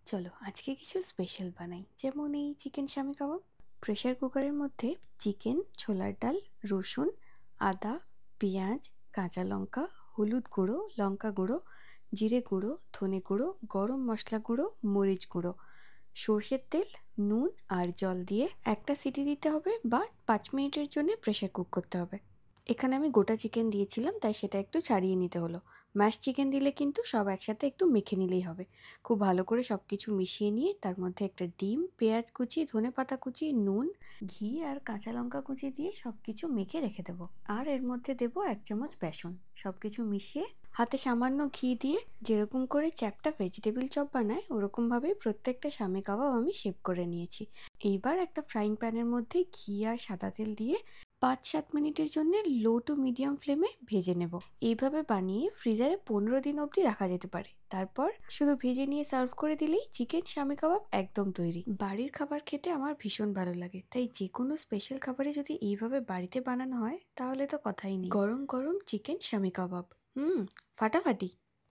চলো আজকে কিছু স্পেশাল বানাই, যেমন এই চিকেন শামি কাবাব। প্রেসার কুকারের মধ্যে চিকেন, ছোলার ডাল, রসুন, আদা, পেঁয়াজ, কাঁচা লঙ্কা, হলুদ গুঁড়ো, লঙ্কা গুঁড়ো, জিরে গুঁড়ো, ধনে গুঁড়ো, গরম মশলা গুঁড়ো, মরিচ গুঁড়ো, সর্ষের তেল, নুন আর জল দিয়ে একটা সিটি দিতে হবে বা 5 মিনিটের জন্য প্রেসার কুক করতে হবে। এখানে আমি গোটা চিকেন দিয়েছিলাম, তাই সেটা একটু ছাড়িয়ে নিতে হলো। ম্যাশ চিকেন দিলে কিন্তু সব একসাথে একটু মেখে নিলেই হবে। খুব ভালো করে সব কিছু মিশিয়ে নিয়ে তার মধ্যে একটা ডিম, পেঁয়াজ কুচি, ধনেপাতা কুচি, নুন, ঘি আর কাঁচা লঙ্কা কুচি দিয়ে সব কিছু মেখে রেখে দেবো। আর এর মধ্যে দেবো 1 চামচ বেসন। সব কিছু মিশিয়ে হাতে সামান্য ঘি দিয়ে যেরকম করে চ্যাপ্টা ভেজিটেবিল চপ বানায় ওরকমভাবেই প্রত্যেকটা শামে কাবাব আমি শেপ করে নিয়েছি। এইবার একটা ফ্রাইং প্যানের মধ্যে ঘি আর সাদা তেল দিয়ে 5-7 মিনিটের জন্য লো টু মিডিয়াম ফ্লেমে ভেজে নেব। এইভাবে বানিয়ে ফ্রিজারে 15 দিন অবধি রাখা যেতে পারে। তারপর শুধু ভেজে নিয়ে সার্ভ করে দিলেই চিকেন শামি কাবাব একদম তৈরি। বাড়ির খাবার খেতে আমার ভীষণ ভালো লাগে, তাই যে কোনো স্পেশাল খাবারে যদি এইভাবে বাড়িতে বানানো হয় তাহলে তো কথাই নেই। গরম গরম চিকেন শামি কাবাব, ফাটাফাটি।